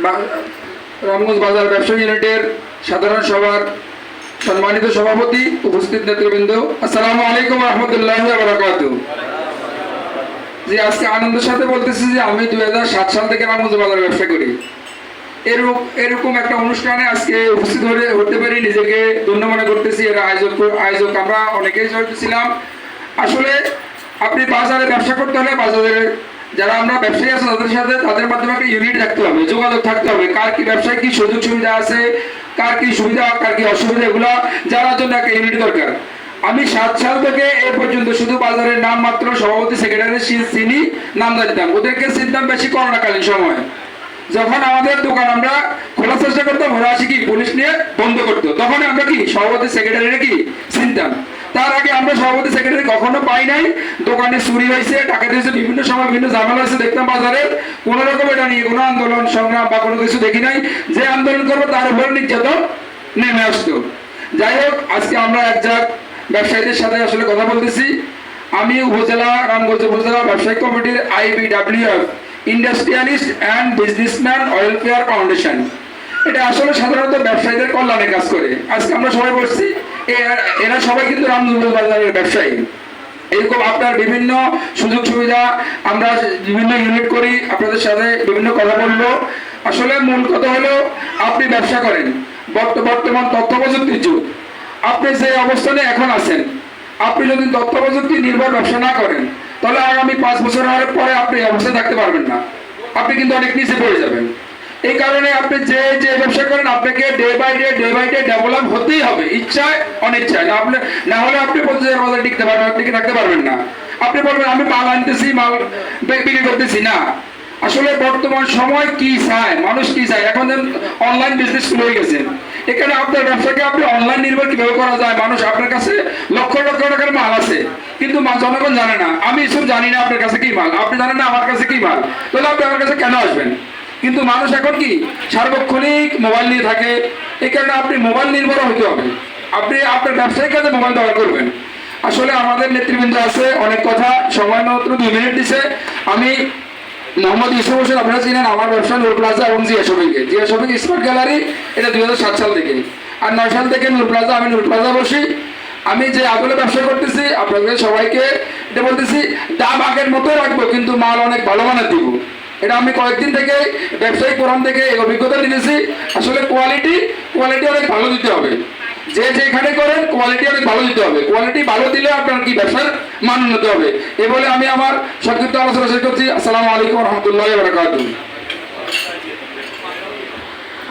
রামগঞ্জ বাজার ব্যবসা ইউনিটের সাধারণ সভার সম্মানিত সভাপতি, উপস্থিত নেতৃবৃন্দ, আসসালামু আলাইকুম রহমতুল্লাহ বারাকাতুহু। যে আজকে আনন্দের সাথে বলতেছি যে আমি 2007 সাল থেকে রামগঞ্জ বাজার ব্যবসা করি। এরকম একটা অনুষ্ঠানে আজকে উপস্থিত হতে পারি নিজেকে ধন্য মনে করতেছি। এর আয়োজক আমরা অনেকেই জড়িত ছিলাম। আসলে আপনি বাজারে ব্যবসা করতে হলে বাজারের যারা আমরা ব্যবসায়ী আছে তাদের মাধ্যমে একটা ইউনিট থাকতে হবে, যোগাযোগ থাকতে হবে, কার কি ব্যবসায় কি সুযোগ সুবিধা আছে, কার কি সুবিধা কার কি অসুবিধা, এগুলা জানার জন্য একটা ইউনিট দরকার। আমি 7 সাল থেকে এ পর্যন্ত শুধু বাজারের নাম মাত্র সভাপতি সেক্রেটারি চিনি, নাম জানতাম। ওদেরকে চিনতাম বেশি করোনাকালীন সময়, যখন আমাদের দোকান আমরা খোলার চেষ্টা করতাম, ওরা আসি কি পুলিশ নিয়ে বন্ধ করতো, তখন আমরা কি সভাপতি সেক্রেটারিরা কি চিনতাম। তার আগে আমরা সভাপতি সেক্রেটারি কখনো পাই নাই। দোকানে চুরি হয়েছে, টাকা দিয়েছে, বিভিন্ন সময় বিভিন্ন ঝামেলা হয়েছে দেখতাম বাজারে। কোনো রকম এটা নিয়ে কোনো আন্দোলন সংগ্রাম বা কোনো কিছু দেখি নাই। যে আন্দোলন করবো তার উপরে নির্যাতন নেমে আসতো। যাই হোক, আজকে আমরা একজাক ব্যবসায়ীদের সাথে আসলে কথা বলতেছি। আমি রামগঞ্জ উপজেলা ব্যবসায়িক কমিটির IBWF, industrialist and businessman welfare foundation. এটা আসলে সাধারণত ব্যবসায়ীদের কল্যাণে কাজ করে। আজকে আমরা সবাই বলছি এরা সবাই কিন্তু রামগঞ্জ বাজারের ব্যবসায়ী। এরকম আপনার বিভিন্ন সুযোগ সুবিধা আমরা বিভিন্ন ইউনিট করি, আপনাদের সাথে বিভিন্ন কথা বলবো। আসলে মূল কথা হলো আপনি ব্যবসা করেন, বর্তমান তথ্য প্রযুক্তির যুগ। আপনি যে অবস্থানে এখন আছেন, আপনি যদি তথ্য প্রযুক্তি নির্ভর ব্যবসা না করেন তাহলে আগামী 5 বছর হওয়ার পরে আপনি এই অবস্থায় থাকতে পারবেন না। আপনি কিন্তু অনেক নিচে পড়ে যাবেন। এই কারণে আপনি যে ব্যবসা করেন আপনাকে ডে বাই ডে ডেভেলপ হতেই হবে, ইচ্ছায় অনিচ্ছায়। না হলে আপনি পর্যায়ে বাজারে টিকতে পারবেন, আপনি থাকতে পারবেন না। আপনি বলবেন আমি মাল আনতেছি, মাল বিক্রি করতেছি না। আসলে বর্তমান সময় কি চায়, মানুষ কি চায়, এখন অনলাইন বিজনেস শুরু হয়ে গেছে। এখানে আপনার ব্যবসাকে আপনি অনলাইন নির্ভর কিভাবে করা যায়। মানুষ আপনার কাছে লক্ষ লক্ষ টাকার মাল আছে, কিন্তু জনগণ জানে না। আমি এসব জানি না আপনার কাছে কি মাল, আপনি জানেন না আমার কাছে কি মাল, তাহলে আপনি আমার কাছে কেন আসবেন? কিন্তু মানুষ এখন কি সার্বক্ষণিক মোবাইল নিয়ে থাকে। এই কারণে আপনি মোবাইল নির্ভর হতে হবে। আপনি আপনার ব্যবসায়িক কাজে মোবাইল ব্যবহার করবেন। আসলে আমাদের নেতৃবৃন্দ আছে, অনেক কথা, সময় মাত্র 2 মিনিট দিছে। আমি মোহাম্মদ ইউসুফ হোসেন, আপনারা চিনেন। আমার ব্যবসা নূর প্লাজা এবং জিয়া শপিং স্মার্ট গ্যালারি, এটা 2007 সাল থেকে। আর 9 সাল থেকে নূর প্লাজা, আমি নূর প্লাজা বসি। আমি যে আগলে ব্যবসা করতেছি আপনাদের সবাইকে এটা বলতেছি, দাম আগের মতো রাখবো কিন্তু মাল অনেক ভালো মানের দিব। এটা আমি কয়েকদিন থেকে ব্যবসায়িক ফোরাম থেকে এই অভিজ্ঞতা নিয়েছি। আসলে কোয়ালিটি অনেক ভালো দিতে হবে। যেখানে করেন কোয়ালিটি অনেক ভালো দিতে হবে। কোয়ালিটি ভালো দিলে আপনার কি ব্যবসার মান উন্নত হবে। এ বলে আমি আমার সংক্ষিপ্ত আলোচনা শেষ করছি। আসসালামু আলাইকুম রহমতুল্লাহ বারাকাতুহু।